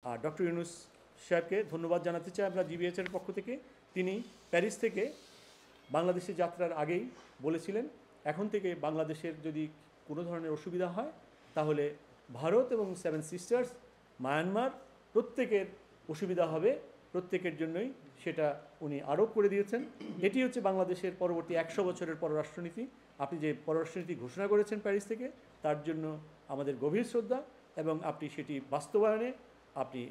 আর doctor Yunus সাহেবকে ধন্যবাদ জানাতে চাই আমরা জিবিএইচের পক্ষ থেকে। তিনি প্যারিস থেকে বাংলাদেশে যাত্রার আগেই বলেছিলেন এখন থেকে বাংলাদেশের যদি কোনো ধরনের অসুবিধা হয় তাহলে ভারত এবং সেভেন সিস্টার্স, মায়ানমার প্রত্যেকের অসুবিধা হবে, প্রত্যেকের জন্যই সেটা উনি আরোপ করে দিয়েছেন। এটি হচ্ছে বাংলাদেশের পরবর্তী 100 বছরের পররাষ্ট্রনীতি। আপনি যে পররাষ্ট্রনীতি ঘোষণা করেছেন প্যারিস থেকে, তার জন্য আমাদের গভীর শ্রদ্ধা, এবং আপনি সেটি বাস্তবায়নে আপনি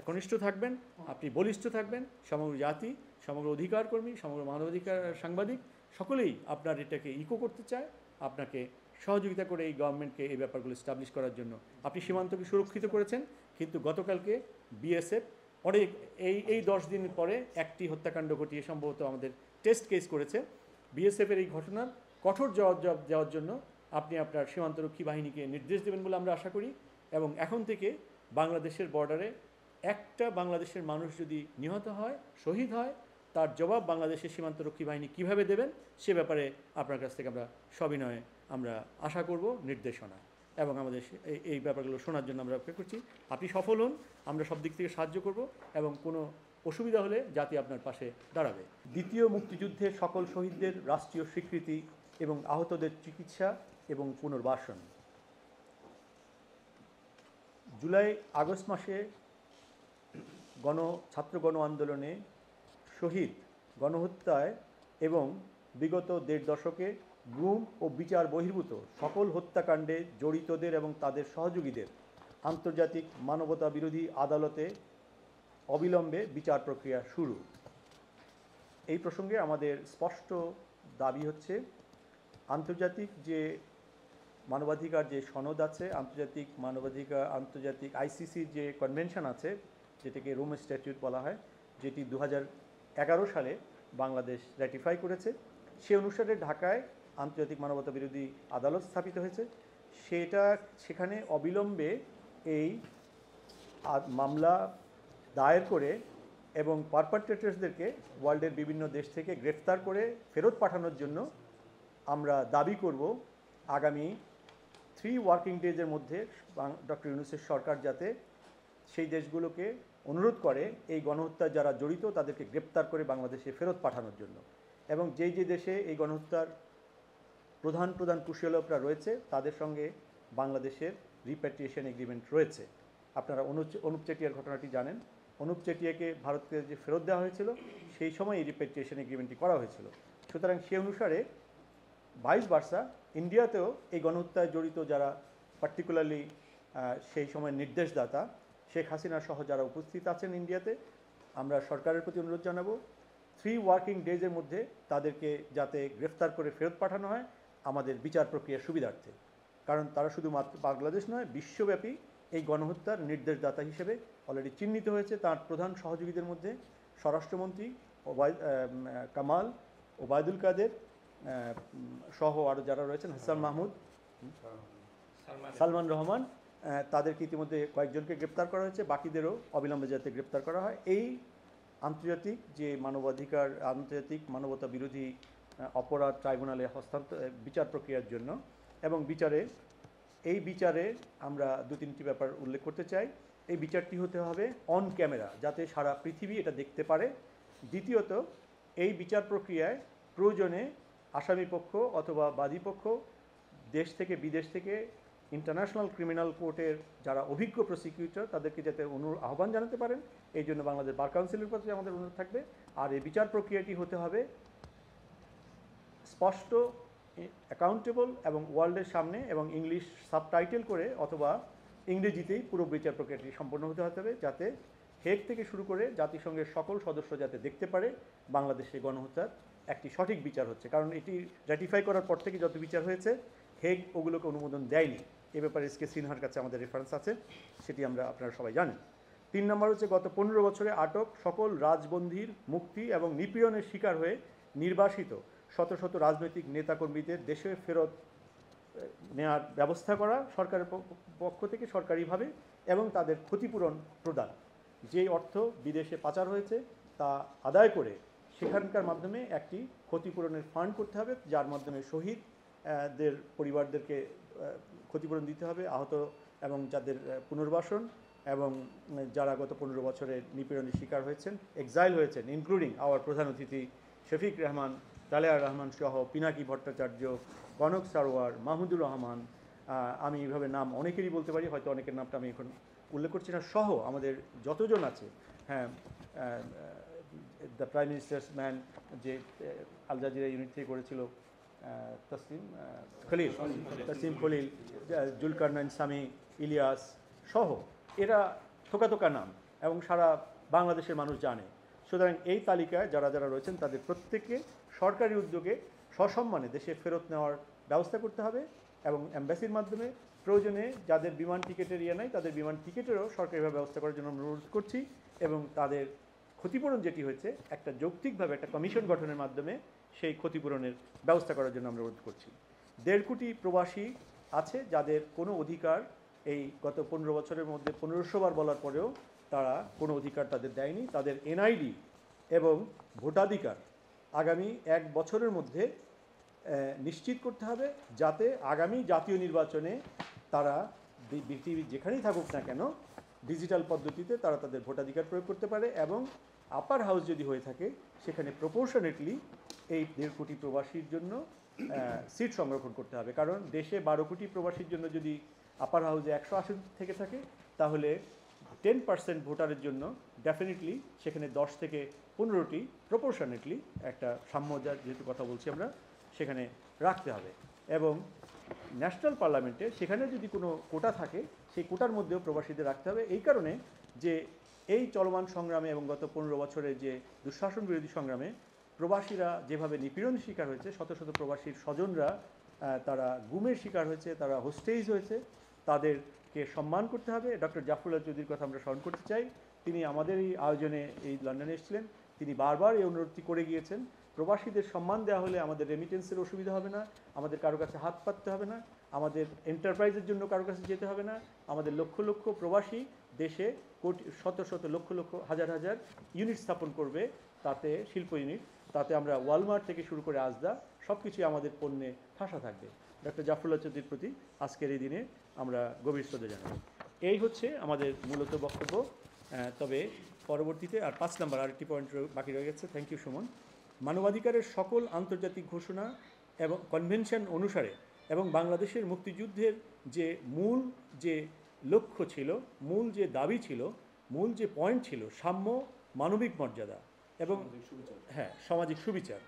একনিষ্ঠ থাকবেন, আপনি বলিষ্ঠ থাকবেন। সমগ্র জাতি, সমগ্র অধিকার কর্মী, সমগ্র মানবাধিকার সাংবাদিক সকলেই আপনার এটাকে ইকো করতে চায়, আপনাকে সহযোগিতা করে এই গভর্নমেন্টকে এই ব্যাপারগুলো এস্টাবলিশ করার জন্য। আপনি সীমান্তকে সুরক্ষিত করেছেন, কিন্তু গতকালকে বিএসএফ অনেক এই 10 দিন পরে একটি হত্যাকাণ্ড ঘটিয়ে সম্ভবত আমাদের টেস্ট কেস করেছে। বিএসএফের এই ঘটনার কঠোর জবাব দেওয়ার জন্য আপনি আপনার সীমান্তরক্ষী বাহিনীকে নির্দেশ দেবেন বলে আমরা আশা করি। এবং এখন থেকে বাংলাদেশের বর্ডারে একটা বাংলাদেশের মানুষ যদি নিহত হয়, শহীদ হয়, তার জবাব বাংলাদেশের সীমান্তরক্ষী বাহিনী কীভাবে দেবেন সে ব্যাপারে আপনার কাছ থেকে আমরা সবিনয়ে আমরা আশা করব নির্দেশনা, এবং আমাদের এই ব্যাপারগুলো শোনার জন্য আমরা অপেক্ষা করছি। আপনি সফল হন, আমরা সব দিক থেকে সাহায্য করব, এবং কোনো অসুবিধা হলে জাতি আপনার পাশে দাঁড়াবে। দ্বিতীয় মুক্তিযুদ্ধের সকল শহীদদের রাষ্ট্রীয় স্বীকৃতি এবং আহতদের চিকিৎসা এবং পুনর্বাসন। জুলাই আগস্ট মাসে ছাত্র গণ আন্দোলনে শহীদ, গণহত্যায় এবং বিগত 1.5 দশকে গুম ও বিচার বহির্ভূত সকল হত্যাকাণ্ডে জড়িতদের এবং তাদের সহযোগীদের আন্তর্জাতিক মানবতা বিরোধী আদালতে অবিলম্বে বিচার প্রক্রিয়া শুরু। এই প্রসঙ্গে আমাদের স্পষ্ট দাবি হচ্ছে, আন্তর্জাতিক যে মানবাধিকার যে সনদ আছে, আন্তর্জাতিক আইসিসির যে কনভেনশন আছে, যেটাকে রোম স্ট্যাটিউট বলা হয়, যেটি 2011 সালে বাংলাদেশ র্যাটিফাই করেছে, সে অনুসারে ঢাকায় আন্তর্জাতিক মানবতা বিরোধী আদালত স্থাপিত হয়েছে। সেখানে অবিলম্বে এই মামলা দায়ের করে এবং পারপারট্রেটরসদেরকে ওয়ার্ল্ডের বিভিন্ন দেশ থেকে গ্রেফতার করে ফেরত পাঠানোর জন্য আমরা দাবি করব আগামী 3 ওয়ার্কিং ডেজের মধ্যে ডক্টর ইউনূসের সরকার যাতে সেই দেশগুলোকে অনুরোধ করে এই গণহত্যায় যারা জড়িত তাদেরকে গ্রেপ্তার করে বাংলাদেশে ফেরত পাঠানোর জন্য। এবং যেই যে দেশে এই গণহত্যার প্রধান কুশলীরা রয়েছে তাদের সঙ্গে বাংলাদেশের রিপ্যাট্রিয়েশন এগ্রিমেন্ট রয়েছে। আপনারা অনুপ চেটিয়ার ঘটনাটি জানেন। অনুপ চেটিয়াকে ভারতকে যে ফেরত দেওয়া হয়েছিল সেই সময় এই রিপ্যাট্রিয়েশন এগ্রিমেন্টটি করা হয়েছিল। সুতরাং সে অনুসারে ভাইস ভার্সা ইন্ডিয়াতেও এই গণহত্যায় জড়িত যারা পার্টিকুলারলি সেই সময় নির্দেশদাতা শেখ হাসিনা সহ যারা উপস্থিত আছেন ইন্ডিয়াতে, আমরা সরকারের প্রতি অনুরোধ জানাবো 3 ওয়ার্কিং ডেজের মধ্যে তাদেরকে যাতে গ্রেফতার করে ফেরত পাঠানো হয় আমাদের বিচার প্রক্রিয়ার সুবিধার্থে। কারণ তারা শুধুমাত্র বাংলাদেশ নয়, বিশ্বব্যাপী এই গণহত্যার নির্দেশদাতা হিসেবে অলরেডি চিহ্নিত হয়েছে। তার প্রধান সহযোগীদের মধ্যে স্বরাষ্ট্রমন্ত্রী কামাল, ওবায়দুল কাদের সহ আরও যারা রয়েছেন, হাসান মাহমুদ, সালমান রহমান, তাদেরকে ইতিমধ্যে কয়েকজনকে গ্রেপ্তার করা হয়েছে, বাকিদেরও অবিলম্বে যাতে গ্রেপ্তার করা হয়। এই আন্তর্জাতিক মানবতা বিরোধী অপরাধ ট্রাইব্যুনালে বিচার প্রক্রিয়ার জন্য, এবং এই বিচারে আমরা 2-3টি ব্যাপার উল্লেখ করতে চাই। এই বিচারটি হতে হবে অন ক্যামেরা, যাতে সারা পৃথিবী এটা দেখতে পারে। দ্বিতীয়ত, এই বিচার প্রক্রিয়ায় প্রয়োজনে আসামিপক্ষ অথবা বাদীপক্ষ দেশ থেকে বিদেশ থেকে ইন্টারন্যাশনাল ক্রিমিনাল কোর্টের যারা অভিজ্ঞ প্রসিকিউটর তাদেরকে যাতে আহ্বান জানাতে পারেন, এই জন্য বাংলাদেশ বার কাউন্সিলের প্রতি আমাদের অনুরোধ থাকবে। আর এই বিচার প্রক্রিয়াটি হতে হবে স্পষ্ট, অ্যাকাউন্টেবল এবং ওয়ার্ল্ডের সামনে এবং ইংলিশ সাবটাইটেল করে অথবা ইংরেজিতেই পুরো বিচার প্রক্রিয়াটি সম্পন্ন হতে হবে, যাতে হেগ থেকে শুরু করে জাতিসংঘের সকল সদস্য যাতে দেখতে পারে বাংলাদেশে গণহত্যার একটি সঠিক বিচার হচ্ছে। কারণ এটি র্যাটিফাই করার পর থেকে যত বিচার হয়েছে হেগ ওগুলোকে অনুমোদন দেয়নি। এ ব্যাপারে এসকে সিনহার কাছে আমাদের রেফারেন্স আছে, সেটি আপনারা সবাই জানেন। 3 নম্বর হচ্ছে, গত 15 বছরে আটক সকল রাজবন্দীর মুক্তি এবং নিপীড়নের শিকার হয়ে নির্বাসিত শত শত রাজনৈতিক নেতাকর্মীদের দেশে ফেরত নেওয়ার ব্যবস্থা করা সরকারের পক্ষ থেকে সরকারিভাবে, এবং তাদের ক্ষতিপূরণ প্রদান। যে অর্থ বিদেশে পাচার হয়েছে তা আদায় করে সেখানকার মাধ্যমে একটি ক্ষতিপূরণের ফান্ড করতে হবে, যার মাধ্যমে শহীদদের পরিবারদেরকে ক্ষতিপূরণ দিতে হবে, আহত এবং যাদের পুনর্বাসন এবং যারা গত 15 বছরের নিপীড়নের শিকার হয়েছেন, এক্সাইল হয়েছেন, ইনক্লুডিং আওয়ার প্রধান অতিথি শফিক রহমান, তালেয়ার রহমান সহ, পিনাকি ভট্টাচার্য, কনক সারোয়ার, মাহমুদুর রহমান, আমি এইভাবে নাম অনেকেরই বলতে পারি, হয়তো অনেকের নামটা আমি এখন উল্লেখ করছি না, সহ আমাদের যতজন আছে, হ্যাঁ, দ্য প্রাইম মিনিস্টার্স ম্যান যে আল জাজিরা ইউনিট থেকে করেছিল, তসলিম খলিল, জুলকারনাইন সামি, ইলিয়াস সহ, এরা থোকা থোকা নাম এবং সারা বাংলাদেশের মানুষ জানে। সুতরাং এই তালিকায় যারা যারা রয়েছেন তাদের প্রত্যেককে সরকারি উদ্যোগে সসম্মানে দেশে ফেরত নেওয়ার ব্যবস্থা করতে হবে এবং অ্যাম্বাসির মাধ্যমে প্রয়োজনে যাদের বিমান টিকিটের ইয়ে নাই তাদের বিমান টিকিটেরও সরকারিভাবে ব্যবস্থা করার জন্য আমরা অনুরোধ করছি এবং তাদের ক্ষতিপূরণ যেটি হয়েছে একটা যৌক্তিকভাবে একটা কমিশন গঠনের মাধ্যমে সেই ক্ষতিপূরণের ব্যবস্থা করার জন্য আমরা অনুরোধ করছি। 1.5 কোটি প্রবাসী আছে যাদের কোনো অধিকার এই গত 15 বছরের মধ্যে 1500 বার বলার পরেও তারা কোনো অধিকার তাদের দেয়নি। তাদের এনআইডি এবং ভোটাধিকার আগামী 1 বছরের মধ্যে নিশ্চিত করতে হবে, যাতে আগামী জাতীয় নির্বাচনে তারা পৃথিবীর যেখানেই থাকুক না কেন ডিজিটাল পদ্ধতিতে তারা তাদের ভোটাধিকার প্রয়োগ করতে পারে এবং আপার হাউস যদি হয়ে থাকে সেখানে প্রপোর্শনেটলি এই 1.5 কোটি প্রবাসীর জন্য সিট সংরক্ষণ করতে হবে। কারণ দেশে 12 কোটি প্রবাসীর জন্য যদি আপার হাউসে 100 আসন থেকে থাকে তাহলে 10% ভোটারের জন্য ডেফিনেটলি সেখানে 10 থেকে 15টি প্রপোর্শনেটলি একটা সাম্যজার যেহেতু কথা বলছি আমরা সেখানে রাখতে হবে এবং ন্যাশনাল পার্লামেন্টে সেখানে যদি কোনো কোটা থাকে সেই কোটার মধ্যেও প্রবাসীদের রাখতে হবে। এই কারণে যে এই চলমান সংগ্রামে এবং গত 15 বছরের যে দুঃশাসন বিরোধী সংগ্রামে প্রবাসীরা যেভাবে নিপীড়নের শিকার হয়েছে, শত শত প্রবাসীর স্বজনরা তারা গুমের শিকার হয়েছে, তারা হোস্টেজ হয়েছে, তাদেরকে সম্মান করতে হবে। ডক্টর জাফরুল্লাহ চৌধুরীর কথা আমরা স্মরণ করতে চাই। তিনি আমাদের এই আয়োজনে এই লন্ডনে এসেছিলেন, তিনি বারবার এই অনুরোধটি করে গিয়েছেন। প্রবাসীদের সম্মান দেওয়া হলে আমাদের রেমিটেন্সের অসুবিধা হবে না, আমাদের কারো কাছে হাত পাততে হবে না, আমাদের এন্টারপ্রাইজের জন্য কারো কাছে যেতে হবে না, আমাদের লক্ষ লক্ষ প্রবাসী দেশে কোটি শত শত লক্ষ লক্ষ হাজার হাজার ইউনিট স্থাপন করবে, তাতে শিল্প ইউনিট, তাতে আমরা ওয়ালমার্ট থেকে শুরু করে আজদা সব কিছুই আমাদের পণ্যে ঠাসা থাকবে। ডক্টর জাফরুল্লাহ চৌধুরীর প্রতি আজকের এই দিনে আমরা গভীর শ্রদ্ধা জানাই। এই হচ্ছে আমাদের মূলত বক্তব্য। তবে পরবর্তীতে আর 5 নম্বর আরেকটি পয়েন্ট বাকি রয়ে গেছে। Thank you Suman. মানবাধিকারের সকল আন্তর্জাতিক ঘোষণা এবং কনভেনশন অনুসারে এবং বাংলাদেশের মুক্তিযুদ্ধের যে মূল যে লক্ষ্য ছিল, মূল যে দাবি ছিল, মূল যে পয়েন্ট ছিল, সাম্য, মানবিক মর্যাদা এবং হ্যাঁ সামাজিক সুবিচার,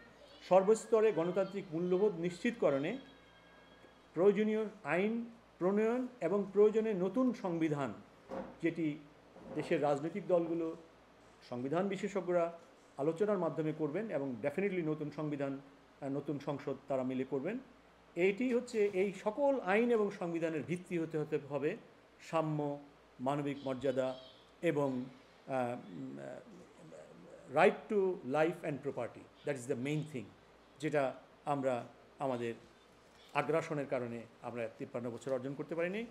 সর্বস্তরে গণতান্ত্রিক মূল্যবোধ নিশ্চিতকরণে প্রয়োজনীয় আইন প্রণয়ন এবং প্রয়োজনে নতুন সংবিধান, যেটি দেশের রাজনৈতিক দলগুলো, সংবিধান বিশেষজ্ঞরা আলোচনার মাধ্যমে করবেন এবং ডেফিনেটলি নতুন সংবিধান, নতুন সংসদ তারা মিলে করবেন। এইটি হচ্ছে এই সকল আইন এবং সংবিধানের ভিত্তি হতে হবে সাম্য, মানবিক মর্যাদা এবং right to life and property. That is the main thing, যেটা আমরা আমাদের আগ্রাসনের কারণে আমরা 53 বছর অর্জন করতে পারিনি।